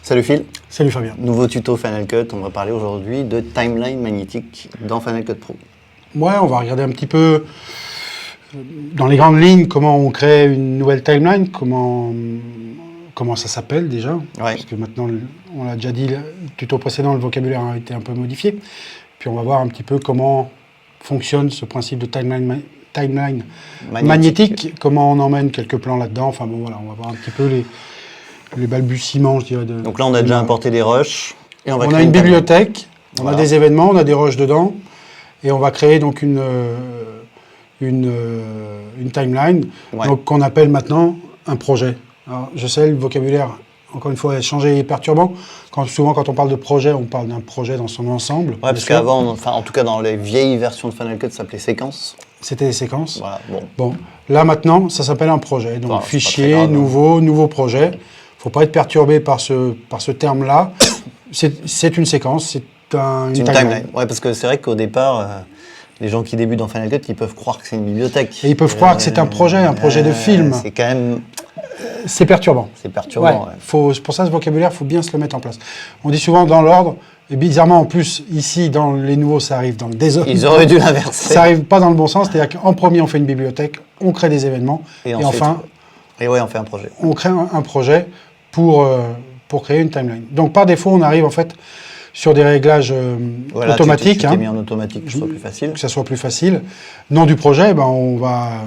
Salut Phil. Salut Fabien. Nouveau tuto Final Cut. On va parler aujourd'hui de timeline magnétique dans Final Cut Pro. Ouais, on va regarder un petit peu dans les grandes lignes comment on crée une nouvelle timeline, comment ça s'appelle déjà. Ouais. Parce que maintenant, on l'a déjà dit, le tuto précédent, le vocabulaire a été un peu modifié. Puis on va voir un petit peu comment fonctionne ce principe de timeline magnétique, comment on emmène quelques plans là-dedans. Enfin bon, voilà, on va voir un petit peu les balbutiements, je dirais. Donc là, on a déjà importé des rushs. Et on a une bibliothèque, on a des événements, on a des rushs dedans. Et on va créer donc une timeline, donc qu'on appelle maintenant un projet. Alors, je sais, le vocabulaire, encore une fois, a changé et perturbant. Souvent, quand on parle de projet, on parle d'un projet dans son ensemble. Ouais, parce qu'avant, enfin, en tout cas dans les vieilles versions de Final Cut, ça s'appelait séquence. C'était des séquences. Voilà, bon. Là, maintenant, ça s'appelle un projet. Donc, fichier, nouveau projet. Il ne faut pas être perturbé par ce terme-là. C'est une séquence, c'est une timeline. Ouais, parce que c'est vrai qu'au départ, les gens qui débutent dans Final Cut, ils peuvent croire que c'est une bibliothèque. Et ils peuvent croire que c'est un projet de film. C'est quand même... C'est perturbant. C'est perturbant, ouais. Pour ça, ce vocabulaire, il faut bien se le mettre en place. On dit souvent dans l'ordre, et bizarrement, en plus, ici, dans les nouveaux, ça arrive dans le désordre. Ils auraient dû l'inverser. Ça n'arrive pas dans le bon sens, c'est-à-dire qu'en premier, on fait une bibliothèque, on crée des événements, et enfin... Et ouais, on fait un projet. On crée un projet pour créer une timeline. Donc, par défaut, on arrive, en fait, sur des réglages automatiques. Tu t'es mis en automatique pour que ce soit plus facile. Que ça soit plus facile. Nom du projet, on va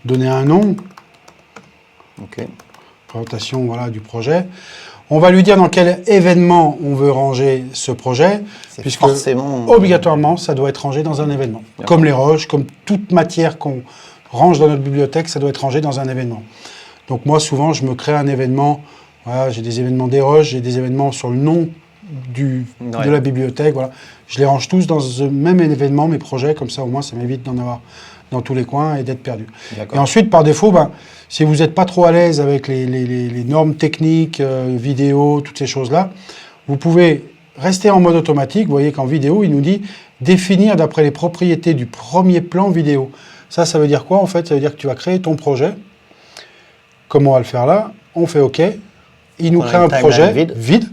donner un nom. Ok. Présentation du projet. On va lui dire dans quel événement on veut ranger ce projet, puisque forcément, obligatoirement, ça doit être rangé dans un événement. Comme les rushs, comme toute matière qu'on range dans notre bibliothèque, ça doit être rangé dans un événement. Donc moi, souvent, je me crée un événement. Voilà, j'ai des événements des rushs, j'ai des événements sur le nom de la bibliothèque. Voilà. Je les range tous dans le même événement, mes projets, comme ça au moins ça m'évite d'en avoir dans tous les coins et d'être perdu. Et ensuite, par défaut, si vous n'êtes pas trop à l'aise avec les normes techniques, vidéo, toutes ces choses-là, vous pouvez rester en mode automatique. Vous voyez qu'en vidéo, il nous dit définir d'après les propriétés du premier plan vidéo. Ça veut dire quoi en fait? Ça veut dire que tu vas créer ton projet. Comment on va le faire là? On fait OK. Il nous crée un projet vide.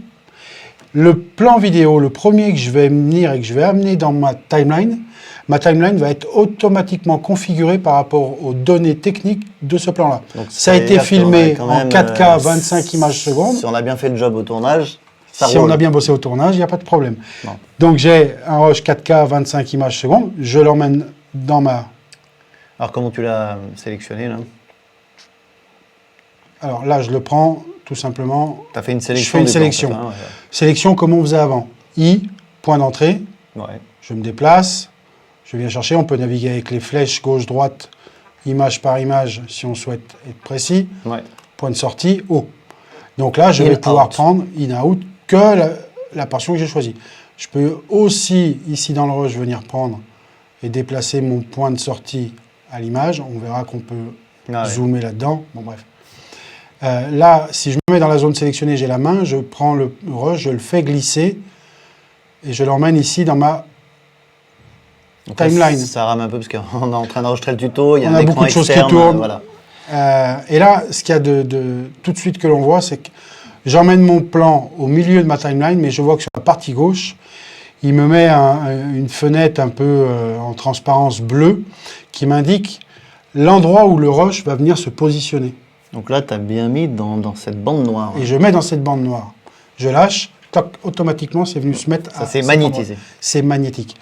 Le plan vidéo, le premier que je vais venir et que je vais amener dans ma timeline va être automatiquement configurée par rapport aux données techniques de ce plan-là. Ça a été filmé en 4K, 25 images secondes. Si on a bien fait le job au tournage, ça roule. Si on a bien bossé au tournage, il n'y a pas de problème. Non. Donc j'ai un rush 4K, 25 images secondes, je l'emmène dans ma... Alors comment tu l'as sélectionné là? Alors là, je le prends tout simplement. Tu as fait une sélection? Je fais une sélection. Sélection comme on faisait avant. I, point d'entrée. Ouais. Je me déplace. Je viens chercher. On peut naviguer avec les flèches gauche-droite, image par image, si on souhaite être précis. Ouais. Point de sortie, O. Donc là, je vais pouvoir prendre in-out que la portion que j'ai choisie. Je peux aussi, ici dans le rush, venir prendre et déplacer mon point de sortie à l'image. On verra qu'on peut zoomer là-dedans. Bon, bref. Là, si je me mets dans la zone sélectionnée, j'ai la main, je prends le rush, je le fais glisser et je l'emmène ici dans ma timeline. Là, ça rame un peu parce qu'on est en train d'enregistrer le tuto, il y a beaucoup de choses qui tournent. Voilà. Et là, ce qu'il y a tout de suite que l'on voit, c'est que j'emmène mon plan au milieu de ma timeline, mais je vois que sur la partie gauche, il me met une fenêtre un peu en transparence bleue qui m'indique l'endroit où le rush va venir se positionner. Donc là, tu as bien mis dans cette bande noire. Et je mets dans cette bande noire. Je lâche, toc, automatiquement, c'est venu se mettre à... Ça s'est magnétisé. C'est magnétique.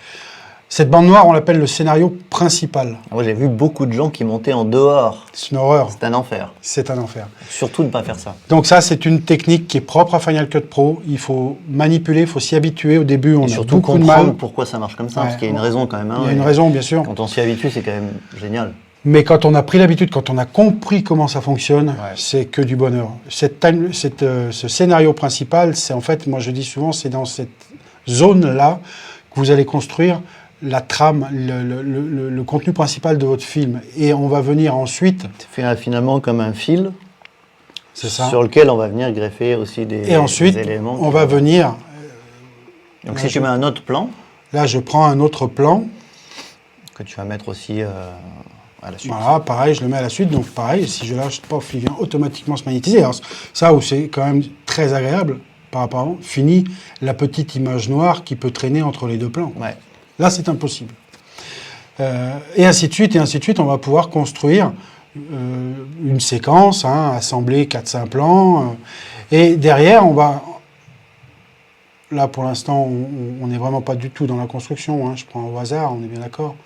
Cette bande noire, on l'appelle le scénario principal. Moi, j'ai vu beaucoup de gens qui montaient en dehors. C'est une horreur. C'est un enfer. C'est un enfer. Surtout ne pas faire ça. Donc ça, c'est une technique qui est propre à Final Cut Pro. Il faut manipuler, il faut s'y habituer. Au début, on a beaucoup de mal. Surtout pourquoi ça marche comme ça, parce qu'il y a une raison quand même. Il y a une raison, bien sûr. Quand on s'y habitue, c'est quand même génial. Mais quand on a pris l'habitude, quand on a compris comment ça fonctionne, c'est que du bonheur. Ce scénario principal, c'est en fait, moi je dis souvent, c'est dans cette zone-là que vous allez construire la trame, le contenu principal de votre film. Et on va venir ensuite... C'est finalement comme un fil ça. Sur lequel on va venir greffer aussi des éléments. Et ensuite, on va venir... Donc si tu mets un autre plan... Là, je prends un autre plan. Que tu vas mettre aussi à la suite. Voilà, pareil, je le mets à la suite. Donc pareil, si je lâche, pof, il vient automatiquement se magnétiser. Alors, ça où c'est quand même très agréable par rapport à fini la petite image noire qui peut traîner entre les deux plans. Ouais. Là, c'est impossible. Et ainsi de suite, on va pouvoir construire une séquence, assembler 4-5 plans. Et derrière, on va... Là, pour l'instant, on n'est vraiment pas du tout dans la construction. Je prends au hasard, on est bien d'accord.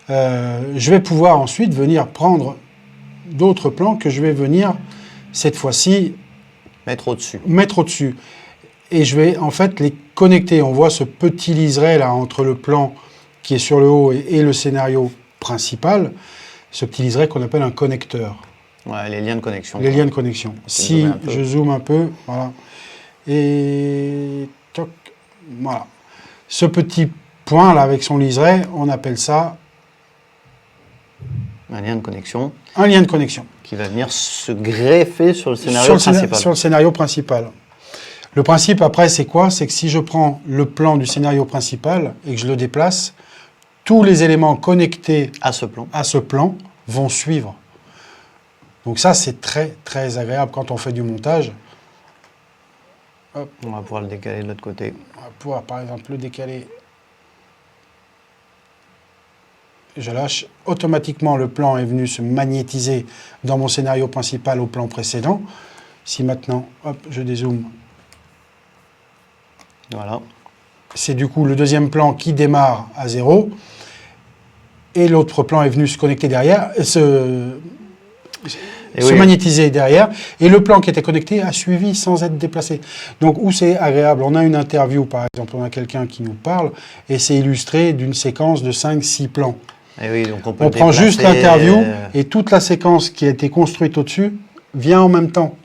Je vais pouvoir ensuite venir prendre d'autres plans que je vais venir, cette fois-ci, mettre au-dessus. Et je vais en fait les connecter. On voit ce petit liseré là entre le plan qui est sur le haut et le scénario principal. Ce petit liseré qu'on appelle un connecteur. Ouais, les liens de connexion. Les liens de connexion. Si je zoome un peu, voilà. Et... toc, voilà. Ce petit point là avec son liseré, on appelle ça... un lien de connexion. Un lien de connexion. Qui va venir se greffer sur le scénario principal. Sur le scénario principal. Le principe après, c'est quoi? C'est que si je prends le plan du scénario principal et que je le déplace, tous les éléments connectés à ce plan vont suivre. Donc ça, c'est très, très agréable quand on fait du montage. Hop. On va pouvoir le décaler de l'autre côté. On va pouvoir, par exemple, le décaler. Je lâche. Automatiquement, le plan est venu se magnétiser dans mon scénario principal au plan précédent. Si maintenant, hop, je dézoome. Voilà. C'est du coup le deuxième plan qui démarre à 0. Et l'autre plan est venu se connecter derrière, se magnétiser derrière. Et le plan qui était connecté a suivi sans être déplacé. Donc, où c'est agréable, on a une interview, par exemple, on a quelqu'un qui nous parle, et c'est illustré d'une séquence de 5-6 plans. Et oui, donc on prend juste l'interview, et toute la séquence qui a été construite au-dessus vient en même temps.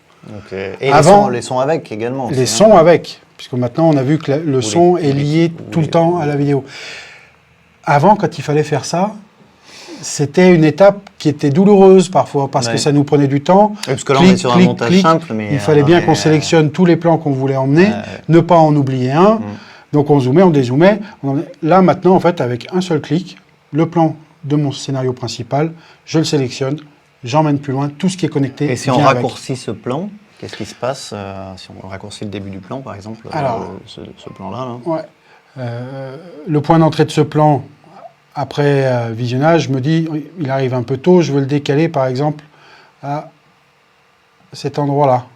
Okay. Et avant, les sons avec également. Les sons avec, puisque maintenant on a vu que le son est lié tout le temps à la vidéo. Avant, quand il fallait faire ça, c'était une étape qui était douloureuse parfois, parce que ça nous prenait du temps. Oui, parce que là, on est sur un montage simple. Mais il fallait bien qu'on sélectionne tous les plans qu'on voulait emmener, ne pas en oublier un. Donc on zoomait, on dézoomait. Là, maintenant, en fait, avec un seul clic, le plan de mon scénario principal, je le sélectionne, j'emmène plus loin, tout ce qui est connecté. Et si on raccourcit ce plan, qu'est-ce qui se passe si on raccourcit le début du plan, par exemple, ce plan-là ouais. Le point d'entrée de ce plan, après visionnage, je me dis, il arrive un peu tôt, je veux le décaler, par exemple, à cet endroit-là.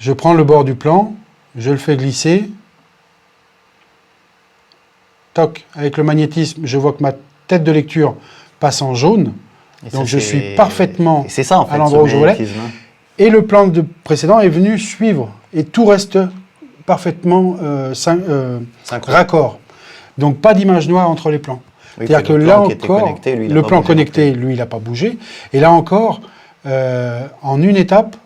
Je prends le bord du plan, je le fais glisser. Toc, avec le magnétisme, je vois que ma tête de lecture passe en jaune. Donc je suis parfaitement ça, en fait, à l'endroit où je voulais. Et le plan précédent est venu suivre. Et tout reste parfaitement raccord. Donc pas d'image noire entre les plans. Oui, c'est-à-dire que là encore, le plan connecté, lui, il n'a pas bougé. Et là encore, en une étape,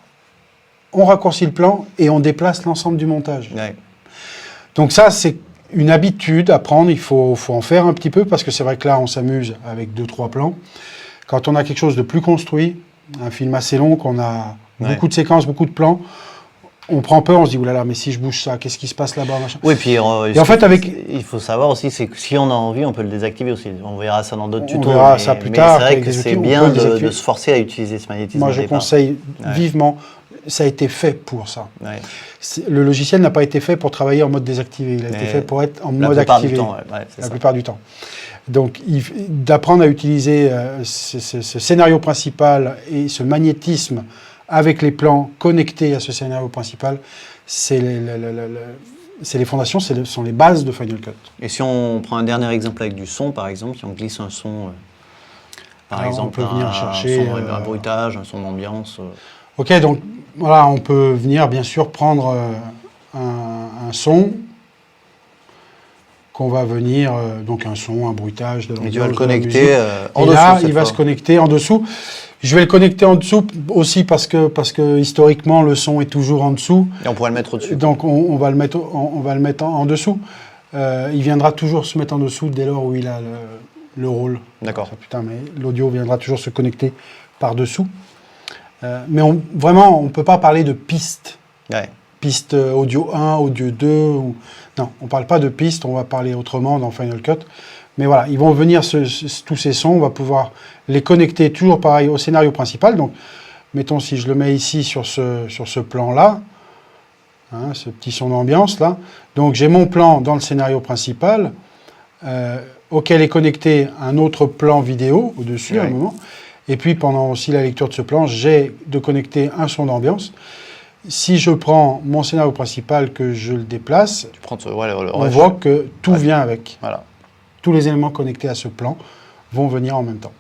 on raccourcit le plan et on déplace l'ensemble du montage. Ouais. Donc ça, c'est une habitude à prendre. Il faut en faire un petit peu, parce que c'est vrai que là, on s'amuse avec 2-3 plans. Quand on a quelque chose de plus construit, un film assez long, qu'on a beaucoup de séquences, beaucoup de plans, on prend peur, on se dit, oulala, mais si je bouge ça, qu'est-ce qui se passe là-bas, machin. Oui, puis et en fait, il faut savoir aussi, c'est que si on a envie, on peut le désactiver aussi. On verra ça dans d'autres tutos. On verra ça plus tard. C'est vrai que c'est bien de se forcer à utiliser ce magnétisme. Moi, je conseille vivement. Ça a été fait pour ça. Ouais. Le logiciel n'a pas été fait pour travailler en mode désactivé. Il a été fait pour être en mode activé. La plupart du temps. Donc, d'apprendre à utiliser ce scénario principal et ce magnétisme avec les plans connectés à ce scénario principal, c'est les fondations, ce sont les bases de Final Cut. Et si on prend un dernier exemple avec du son, par exemple, si on glisse un son, par exemple, on peut venir chercher un bruitage, un son d'ambiance. Ok, donc voilà, on peut venir bien sûr prendre un son qu'on va venir, donc un son, un bruitage de l'ambiance. Et tu vas le connecter en dessous. Et là, il va se connecter en dessous. Je vais le connecter en dessous aussi parce que historiquement, le son est toujours en dessous. Et on pourrait le mettre au-dessus. Donc on va le mettre en dessous. Il viendra toujours se mettre en dessous dès lors où il a le rôle. D'accord. Putain, mais l'audio viendra toujours se connecter par-dessous. Mais vraiment, on ne peut pas parler de piste. Ouais. Piste audio 1, audio 2. Non, on ne parle pas de piste, on va parler autrement dans Final Cut. Mais voilà, ils vont venir, tous ces sons, on va pouvoir les connecter toujours pareil au scénario principal. Donc, mettons si je le mets ici sur ce plan-là, hein, ce petit son d'ambiance là. Donc j'ai mon plan dans le scénario principal, auquel est connecté un autre plan vidéo au-dessus à un moment. Et puis pendant aussi la lecture de ce plan, j'ai de connecter un son d'ambiance. Si je prends mon scénario principal, que je le déplace, on voit que tout vient avec. Voilà. Tous les éléments connectés à ce plan vont venir en même temps.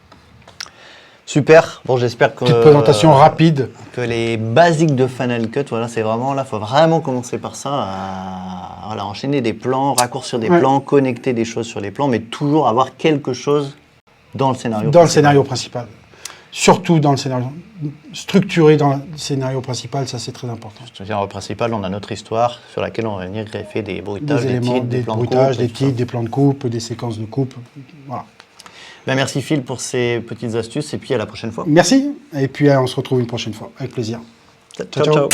Super. Bon, j'espère que... Petite présentation rapide. Que les basiques de Final Cut, voilà, c'est vraiment là, il faut vraiment commencer par ça, voilà, enchaîner des plans, raccourcir des plans, connecter des choses sur les plans, mais toujours avoir quelque chose dans le scénario principal. Dans le scénario principal. Surtout dans le scénario. Structuré dans le scénario principal, ça c'est très important. Dans le scénario principal, on a notre histoire sur laquelle on va venir greffer des bruitages, des éléments, des plans bruitages, de coupe, des titres, des plans de coupe, des séquences de coupe. Voilà. Ben merci Phil pour ces petites astuces et puis à la prochaine fois. Merci et puis on se retrouve une prochaine fois. Avec plaisir. Ciao.